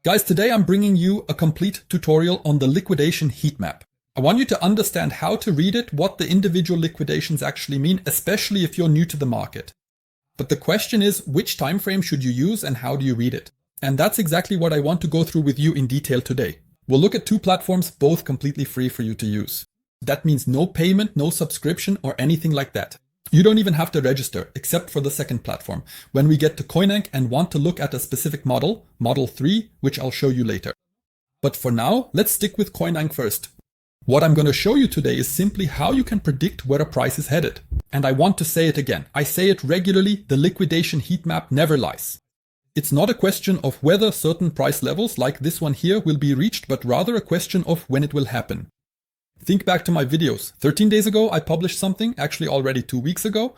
Guys, today I'm bringing you a complete tutorial on the liquidation heatmap. I want you to understand how to read it, what the individual liquidations actually mean, especially if you're new to the market. But the question is, which time frame should you use and how do you read it? And that's exactly what I want to go through with you in detail today. We'll look at two platforms, both completely free for you to use. That means no payment, no subscription or anything like that. You don't even have to register, except for the second platform, when we get to Coinglass and want to look at a specific model, Model 3, which I'll show you later. But for now, let's stick with Coinglass first. What I'm going to show you today is simply how you can predict where a price is headed. And I want to say it again. I say it regularly, the liquidation heatmap never lies. It's not a question of whether certain price levels like this one here will be reached, but rather a question of when it will happen. Think back to my videos. 13 days ago, I published something, actually already 2 weeks ago,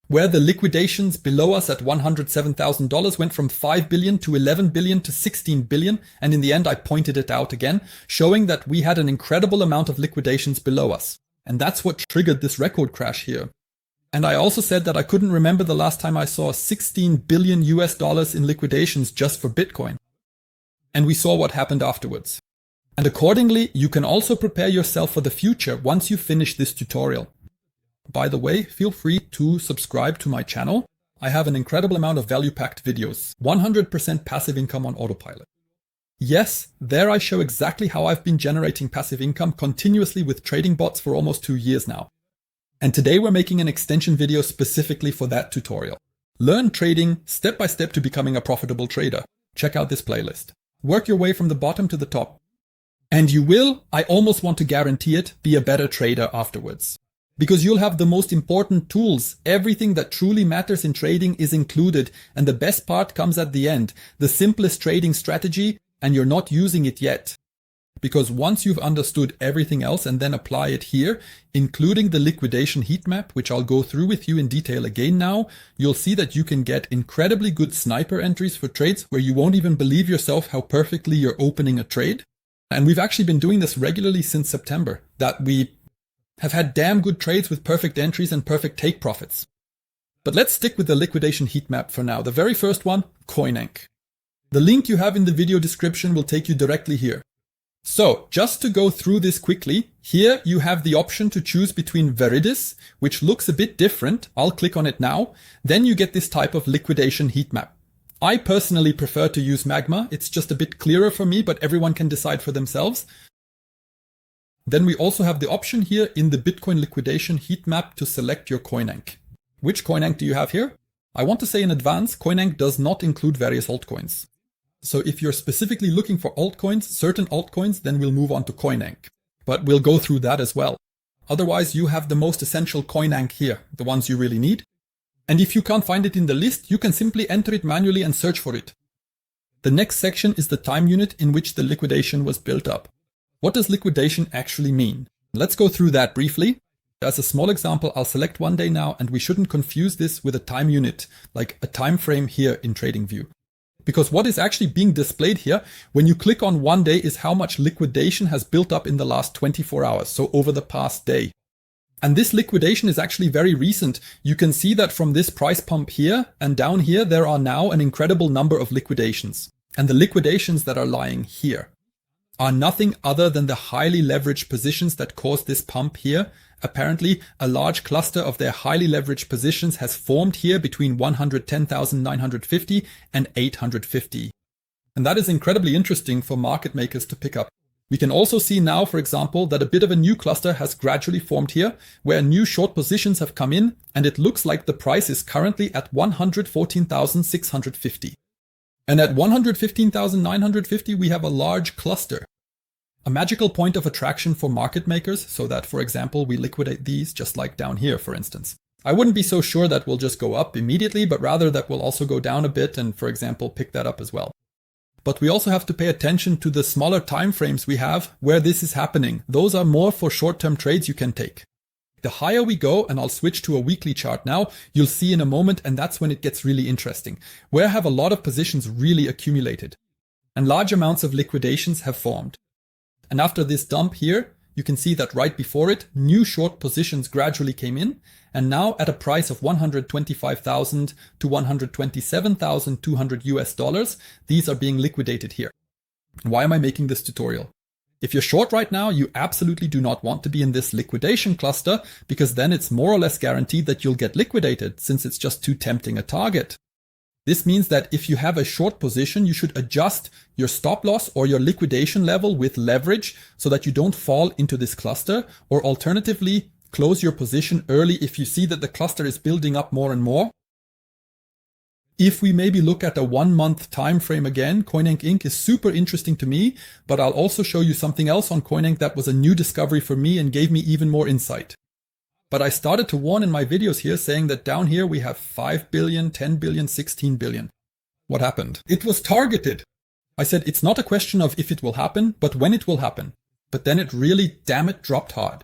where the liquidations below us at $107,000 went from 5 billion to 11 billion to 16 billion. And in the end, I pointed it out again, showing that we had an incredible amount of liquidations below us. And that's what triggered this record crash here. And I also said that I couldn't remember the last time I saw 16 billion US dollars in liquidations just for Bitcoin. And we saw what happened afterwards. And accordingly, you can also prepare yourself for the future once you finish this tutorial. By the way, feel free to subscribe to my channel. I have an incredible amount of value-packed videos, 100% passive income on autopilot. Yes, there I show exactly how I've been generating passive income continuously with trading bots for almost 2 years now. And today we're making an extension video specifically for that tutorial. Learn trading step by step to becoming a profitable trader. Check out this playlist. Work your way from the bottom to the top. And you will, I almost want to guarantee it, be a better trader afterwards. Because you'll have the most important tools. Everything that truly matters in trading is included. And the best part comes at the end. The simplest trading strategy, and you're not using it yet. Because once you've understood everything else and then apply it here, including the liquidation heatmap, which I'll go through with you in detail again now, you'll see that you can get incredibly good sniper entries for trades where you won't even believe yourself how perfectly you're opening a trade. And we've actually been doing this regularly since September, that we have had damn good trades with perfect entries and perfect take profits. But let's stick with the liquidation heatmap for now. The very first one, Coinglass. The link you have in the video description will take you directly here. So just to go through this quickly, here you have the option to choose between Veridis, which looks a bit different. I'll click on it now. Then you get this type of liquidation heatmap. I personally prefer to use Magma. It's just a bit clearer for me, but everyone can decide for themselves. Then we also have the option here in the Bitcoin liquidation heatmap to select your Coinglass. Which Coinglass do you have here? I want to say in advance, Coinglass does not include various altcoins. So if you're specifically looking for altcoins, certain altcoins, then we'll move on to Coinglass. But we'll go through that as well. Otherwise, you have the most essential Coinglass here, the ones you really need. And if you can't find it in the list, you can simply enter it manually and search for it. The next section is the time unit in which the liquidation was built up. What does liquidation actually mean? Let's go through that briefly. As a small example, I'll select 1 day now, and we shouldn't confuse this with a time unit, like a time frame here in TradingView. Because what is actually being displayed here, when you click on 1 day, is how much liquidation has built up in the last 24 hours, so over the past day. And this liquidation is actually very recent. You can see that from this price pump here and down here, there are now an incredible number of liquidations. And the liquidations that are lying here are nothing other than the highly leveraged positions that caused this pump here. Apparently, a large cluster of their highly leveraged positions has formed here between 110,950 and 850. And that is incredibly interesting for market makers to pick up. We can also see now, for example, that a bit of a new cluster has gradually formed here, where new short positions have come in, and it looks like the price is currently at 114,650. And at 115,950, we have a large cluster. A magical point of attraction for market makers, so that, for example, we liquidate these just like down here, for instance. I wouldn't be so sure that we'll just go up immediately, but rather that we'll also go down a bit and, for example, pick that up as well. But we also have to pay attention to the smaller time frames we have where this is happening. Those are more for short-term trades you can take. The higher we go, and I'll switch to a weekly chart now, you'll see in a moment, and that's when it gets really interesting. Where have a lot of positions really accumulated? And large amounts of liquidations have formed. And after this dump here, you can see that right before it, new short positions gradually came in, and now at a price of 125,000 to 127,200 US dollars, these are being liquidated here. Why am I making this tutorial? If you're short right now, you absolutely do not want to be in this liquidation cluster, because then it's more or less guaranteed that you'll get liquidated, since it's just too tempting a target. This means that if you have a short position, you should adjust your stop loss or your liquidation level with leverage so that you don't fall into this cluster, or alternatively, close your position early if you see that the cluster is building up more and more. If we maybe look at a 1 month time frame again, CoinEnc Inc. is super interesting to me, but I'll also show you something else on CoinEnc that was a new discovery for me and gave me even more insight. But I started to warn in my videos here saying that down here we have 5 billion, 10 billion, 16 billion. What happened? It was targeted. I said it's not a question of if it will happen, but when it will happen. But then it really, damn it, dropped hard.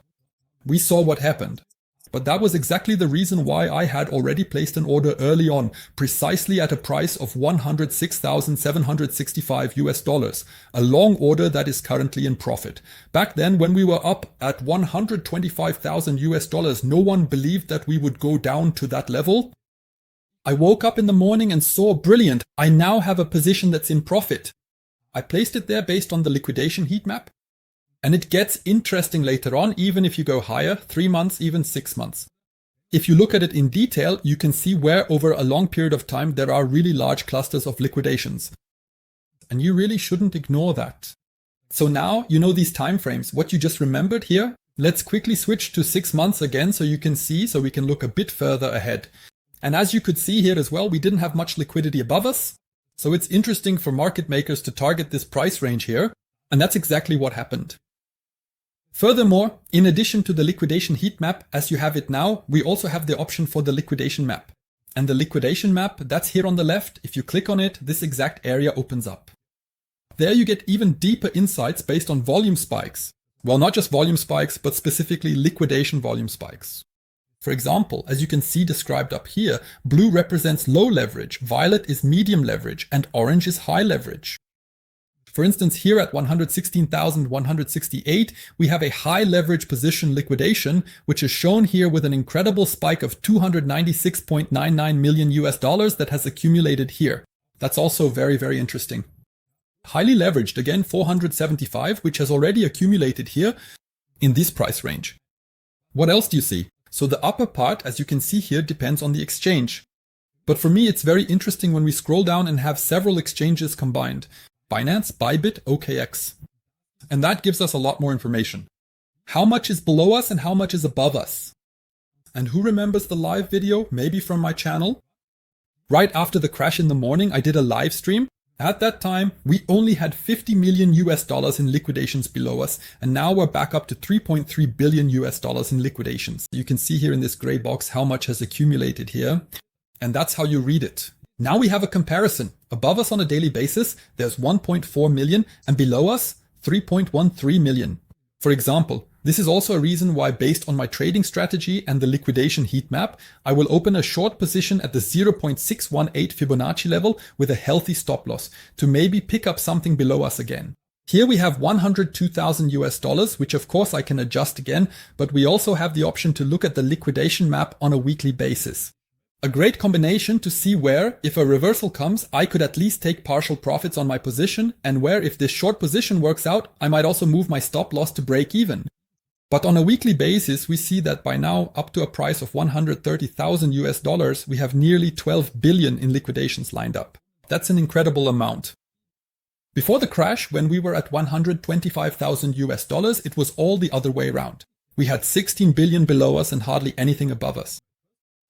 We saw what happened. But that was exactly the reason why I had already placed an order early on, precisely at a price of $106,765 a long order that is currently in profit. Back then, when we were up at $125,000, no one believed that we would go down to that level. I woke up in the morning and saw, brilliant, I now have a position that's in profit. I placed it there based on the liquidation heat map. And it gets interesting later on, even if you go higher, 3 months, even 6 months. If you look at it in detail, you can see where over a long period of time there are really large clusters of liquidations. And you really shouldn't ignore that. So now you know these time frames, what you just remembered here. Let's quickly switch to 6 months again so you can see, so we can look a bit further ahead. And as you could see here as well, we didn't have much liquidity above us. So it's interesting for market makers to target this price range here. And that's exactly what happened. Furthermore, in addition to the liquidation heat map, as you have it now, we also have the option for the liquidation map. And the liquidation map, that's here on the left. If you click on it, this exact area opens up. There you get even deeper insights based on volume spikes. Well, not just volume spikes, but specifically liquidation volume spikes. For example, as you can see described up here, blue represents low leverage, violet is medium leverage, and orange is high leverage. For instance, here at 116,168, we have a high leverage position liquidation, which is shown here with an incredible spike of $296.99 million that has accumulated here. That's also very, very interesting. Highly leveraged, again, 475, which has already accumulated here in this price range. What else do you see? So the upper part, as you can see here, depends on the exchange. But for me, it's very interesting when we scroll down and have several exchanges combined. Binance, Bybit, OKX. And that gives us a lot more information. How much is below us and how much is above us? And who remembers the live video, maybe from my channel? Right after the crash in the morning, I did a live stream. At that time, we only had $50 million in liquidations below us, and now we're back up to $3.3 billion in liquidations. You can see here in this gray box how much has accumulated here, and that's how you read it. Now we have a comparison. Above us on a daily basis, there's 1.4 million, and below us, 3.13 million. For example, this is also a reason why, based on my trading strategy and the liquidation heat map, I will open a short position at the 0.618 Fibonacci level with a healthy stop loss to maybe pick up something below us again. Here we have $102,000, which of course I can adjust again, but we also have the option to look at the liquidation map on a weekly basis. A great combination to see where, if a reversal comes, I could at least take partial profits on my position, and where, if this short position works out, I might also move my stop loss to break even. But on a weekly basis, we see that by now, up to a price of $130,000, we have nearly 12 billion in liquidations lined up. That's an incredible amount. Before the crash, when we were at $125,000, it was all the other way around. We had 16 billion below us and hardly anything above us.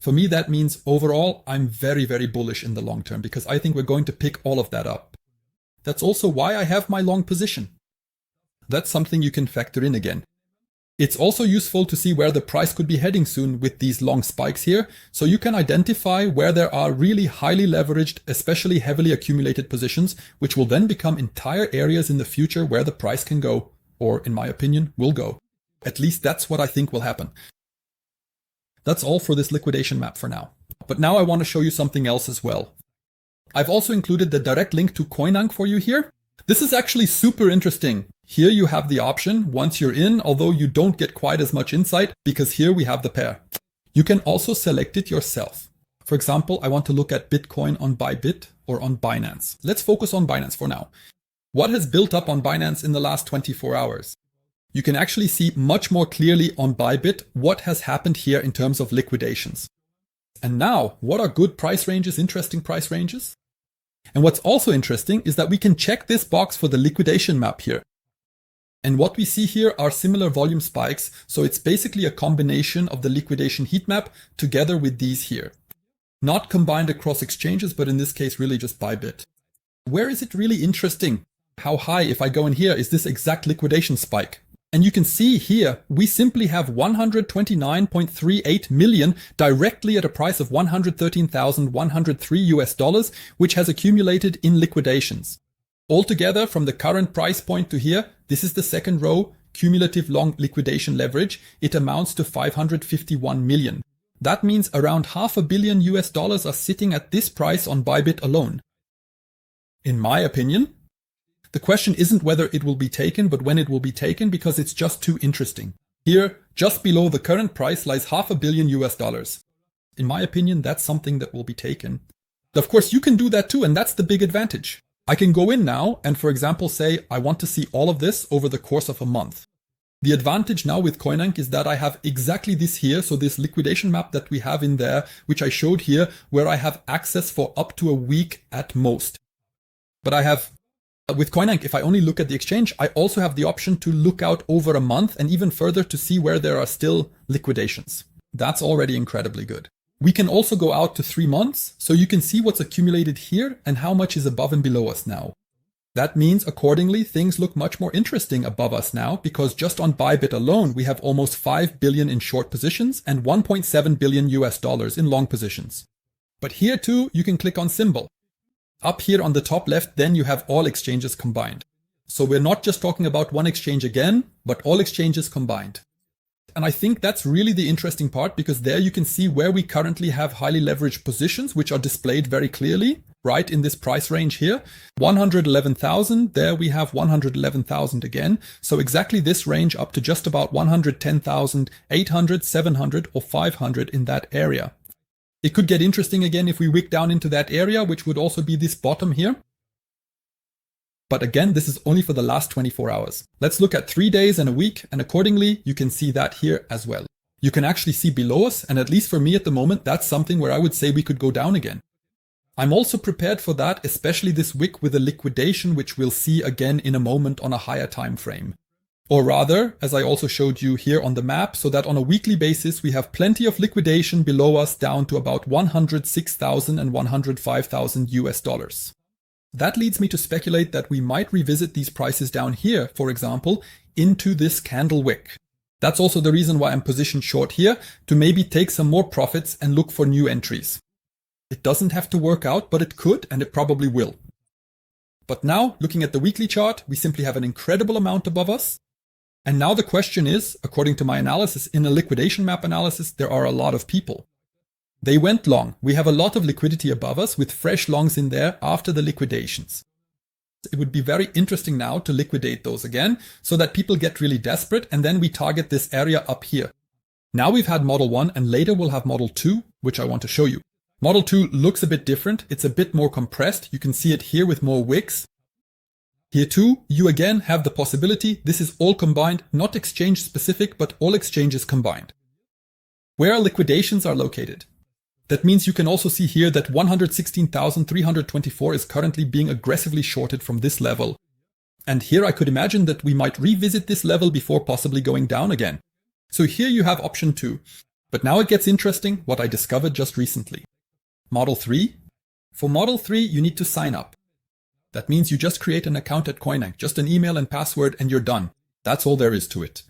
For me, that means overall, I'm very, very bullish in the long term because I think we're going to pick all of that up. That's also why I have my long position. That's something you can factor in again. It's also useful to see where the price could be heading soon with these long spikes here, so you can identify where there are really highly leveraged, especially heavily accumulated positions, which will then become entire areas in the future where the price can go, or in my opinion, will go. At least that's what I think will happen. That's all for this liquidation map for now. But now I want to show you something else as well. I've also included the direct link to CoinEnc for you here. This is actually super interesting. Here you have the option once you're in, although you don't get quite as much insight because here we have the pair. You can also select it yourself. For example, I want to look at Bitcoin on Bybit or on Binance. Let's focus on Binance for now. what has built up on Binance in the last 24 hours. You can actually see much more clearly on Bybit what has happened here in terms of liquidations. And now, what are good price ranges, interesting price ranges? And what's also interesting is that we can check this box for the liquidation map here. And what we see here are similar volume spikes, so it's basically a combination of the liquidation heat map together with these here. Not combined across exchanges, but in this case really just Bybit. Where is it really interesting? How high, if I go in here, is this exact liquidation spike? And you can see here, we simply have 129.38 million directly at a price of $113,103, which has accumulated in liquidations. Altogether, from the current price point to here, this is the second row, cumulative long liquidation leverage. It amounts to 551 million. That means around $500 million are sitting at this price on Bybit alone. In my opinion, the question isn't whether it will be taken, but when it will be taken, because it's just too interesting. Here, just below the current price lies $500 million. In my opinion, that's something that will be taken. Of course, you can do that too, and that's the big advantage. I can go in now and, for example, say I want to see all of this over the course of a month. The advantage now with Coinglass is that I have exactly this here, so this liquidation map that we have in there, which I showed here, where I have access for up to a week at most. But I have, with Coinglass, if I only look at the exchange, I also have the option to look out over a month and even further to see where there are still liquidations. That's already incredibly good. We can also go out to 3 months, so you can see what's accumulated here and how much is above and below us now. That means, accordingly, things look much more interesting above us now, because just on Bybit alone, we have almost 5 billion in short positions and $1.7 billion in long positions. But here too, you can click on symbol. Up here on the top left, then you have all exchanges combined. So we're not just talking about one exchange again, but all exchanges combined. And I think that's really the interesting part, because there you can see where we currently have highly leveraged positions, which are displayed very clearly, right in this price range here. 111,000, there we have 111,000 again. So exactly this range up to just about 110,800, 700 or 500 in that area. It could get interesting again if we wick down into that area, which would also be this bottom here. But again, this is only for the last 24 hours. Let's look at 3 days and a week, and accordingly, you can see that here as well. You can actually see below us, and at least for me at the moment, that's something where I would say we could go down again. I'm also prepared for that, especially this wick with a liquidation, which we'll see again in a moment on a higher time frame. Or rather, as I also showed you here on the map, so that on a weekly basis, we have plenty of liquidation below us down to about 106,000 and 105,000 $. That leads me to speculate that we might revisit these prices down here, for example, into this candle wick. That's also the reason why I'm positioned short here, to maybe take some more profits and look for new entries. It doesn't have to work out, but it could, and it probably will. But now, looking at the weekly chart, we simply have an incredible amount above us. And now the question is, according to my analysis, in a liquidation map analysis, there are a lot of people. They went long. We have a lot of liquidity above us with fresh longs in there after the liquidations. It would be very interesting now to liquidate those again so that people get really desperate, and then we target this area up here. Now we've had model 1 and later we'll have model 2, which I want to show you. Model 2 looks a bit different. It's a bit more compressed. You can see it here with more wicks. Here too, you again have the possibility, this is all combined, not exchange specific, but all exchanges combined. Where liquidations are located. That means you can also see here that 116,324 is currently being aggressively shorted from this level. And here I could imagine that we might revisit this level before possibly going down again. So here you have option 2. But now it gets interesting, what I discovered just recently. Model 3. For Model 3, you need to sign up. That means you just create an account at Coinglass, just an email and password, and you're done. That's all there is to it.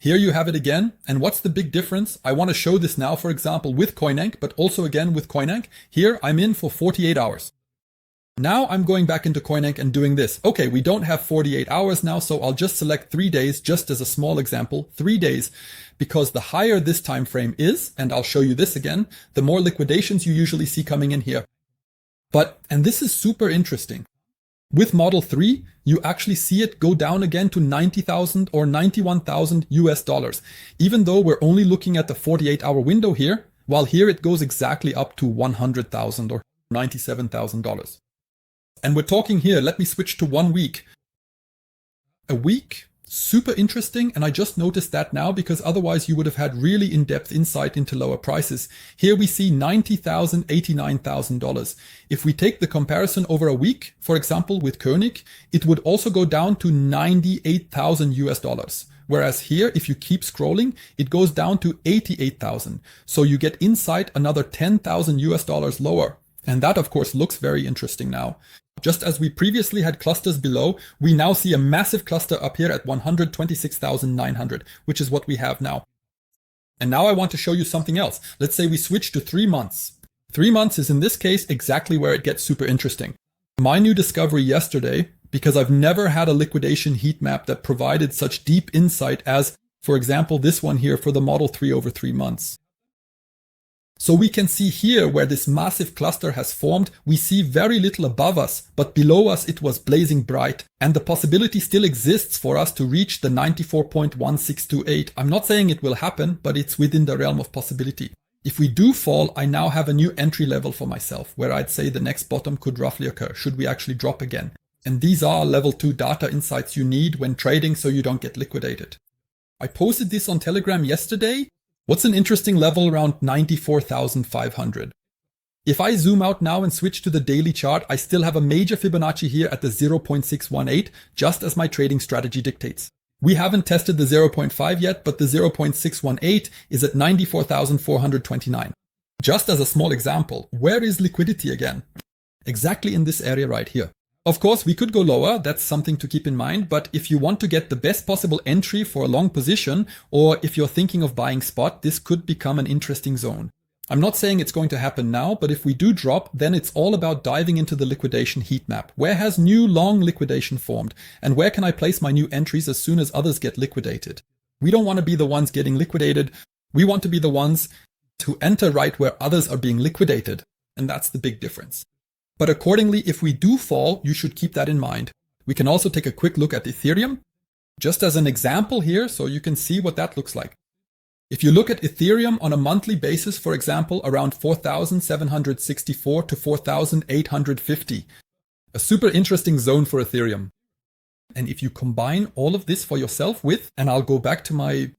Here you have it again. And what's the big difference? I want to show this now, for example, with Coinglass, but also again with Coinglass. Here I'm in for 48 hours. Now I'm going back into Coinglass and doing this. Okay, we don't have 48 hours now, so I'll just select 3 days, just as a small example, 3 days, because the higher this time frame is, and I'll show you this again, the more liquidations you usually see coming in here. But, and this is super interesting. With Model 3, you actually see it go down again to 90,000 or 91,000 $, even though we're only looking at the 48-hour window here, while here it goes exactly up to 100,000 or $97,000. And we're talking here, let me switch to 1 week. A week, super interesting, and I just noticed that now because otherwise you would have had really in-depth insight into lower prices. Here we see $90,000, $89,000. If we take the comparison over a week, for example, with Koenig, it would also go down to 98,000 US dollars. Whereas here, if you keep scrolling, it goes down to 88,000. So you get insight another 10,000 US dollars lower. And that, of course, looks very interesting now. Just as we previously had clusters below, we now see a massive cluster up here at 126,900, which is what we have now. And now I want to show you something else. Let's say we switch to 3 months. 3 months is in this case exactly where it gets super interesting. My new discovery yesterday, because I've never had a liquidation heat map that provided such deep insight as, for example, this one here for the Model 3 over 3 months. So we can see here where this massive cluster has formed, we see very little above us, but below us it was blazing bright. And the possibility still exists for us to reach the 94.1628. I'm not saying it will happen, but it's within the realm of possibility. If we do fall, I now have a new entry level for myself, where I'd say the next bottom could roughly occur, should we actually drop again. And these are level 2 data insights you need when trading so you don't get liquidated. I posted this on Telegram yesterday. What's an interesting level around 94,500? If I zoom out now and switch to the daily chart, I still have a major Fibonacci here at the 0.618, just as my trading strategy dictates. We haven't tested the 0.5 yet, but the 0.618 is at 94,429. Just as a small example, where is liquidity again? Exactly in this area right here. Of course, we could go lower, that's something to keep in mind, but if you want to get the best possible entry for a long position, or if you're thinking of buying spot, this could become an interesting zone. I'm not saying it's going to happen now, but if we do drop, then it's all about diving into the liquidation heat map. Where has new long liquidation formed? And where can I place my new entries as soon as others get liquidated? We don't want to be the ones getting liquidated. We want to be the ones to enter right where others are being liquidated. And that's the big difference. But accordingly, if we do fall, you should keep that in mind. We can also take a quick look at Ethereum, just as an example here, so you can see what that looks like. If you look at Ethereum on a monthly basis, for example, around 4,764 to 4,850, a super interesting zone for Ethereum. And if you combine all of this for yourself with, and I'll go back to my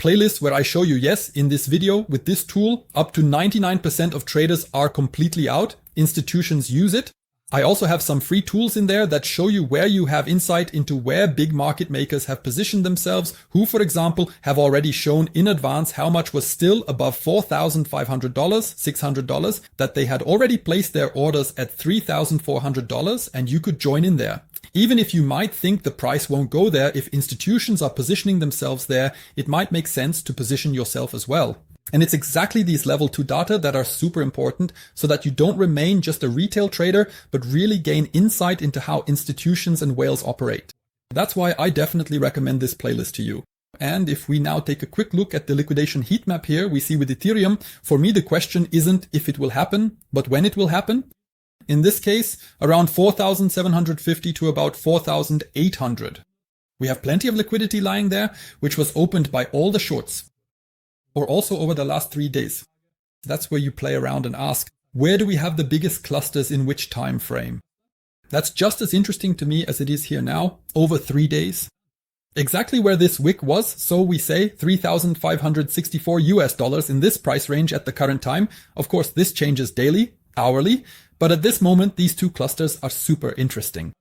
playlist where I show you, yes, in this video with this tool, up to 99% of traders are completely out. Institutions use it. I also have some free tools in there that show you where you have insight into where big market makers have positioned themselves, who, for example, have already shown in advance how much was still above $4,500, $600, that they had already placed their orders at $3,400, and you could join in there. Even if you might think the price won't go there, if institutions are positioning themselves there, it might make sense to position yourself as well. And it's exactly these level 2 data that are super important so that you don't remain just a retail trader, but really gain insight into how institutions and whales operate. That's why I definitely recommend this playlist to you. And if we now take a quick look at the liquidation heat map here, we see with Ethereum, for me the question isn't if it will happen, but when it will happen. In this case, around 4,750 to about 4,800. We have plenty of liquidity lying there, which was opened by all the shorts, or also over the last 3 days. That's where you play around and ask, where do we have the biggest clusters in which time frame? That's just as interesting to me as it is here now, over 3 days. Exactly where this wick was, so we say 3,564 US dollars in this price range at the current time. Of course, this changes daily, hourly, but at this moment, these two clusters are super interesting.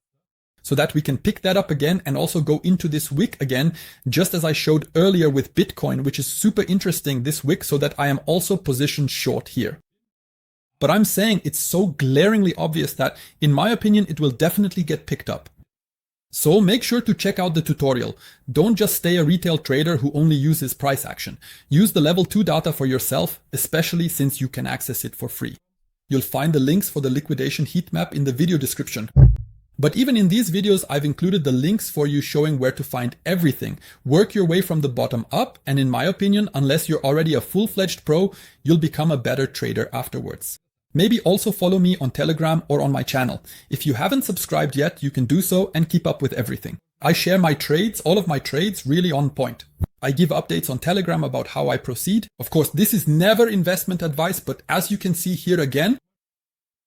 So that we can pick that up again and also go into this wick again, just as I showed earlier with Bitcoin, which is super interesting, this wick, so that I am also positioned short here. But I'm saying it's so glaringly obvious that, in my opinion, it will definitely get picked up. So make sure to check out the tutorial. Don't just stay a retail trader who only uses price action. Use the level 2 data for yourself, especially since you can access it for free. You'll find the links for the liquidation heat map in the video description. But even in these videos, I've included the links for you showing where to find everything. Work your way from the bottom up, and in my opinion, unless you're already a full-fledged pro, you'll become a better trader afterwards. Maybe also follow me on Telegram or on my channel. If you haven't subscribed yet, you can do so and keep up with everything. I share my trades, all of my trades, really on point. I give updates on Telegram about how I proceed. Of course, this is never investment advice, but as you can see here again,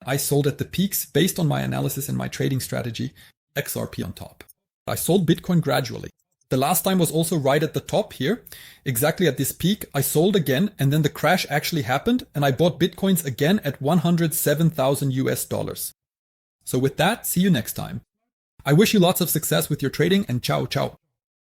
I sold at the peaks based on my analysis and my trading strategy, XRP on top. I sold Bitcoin gradually. The last time was also right at the top here, exactly at this peak. I sold again, and then the crash actually happened, and I bought Bitcoins again at 107,000 US dollars. So with that, see you next time. I wish you lots of success with your trading, and ciao ciao.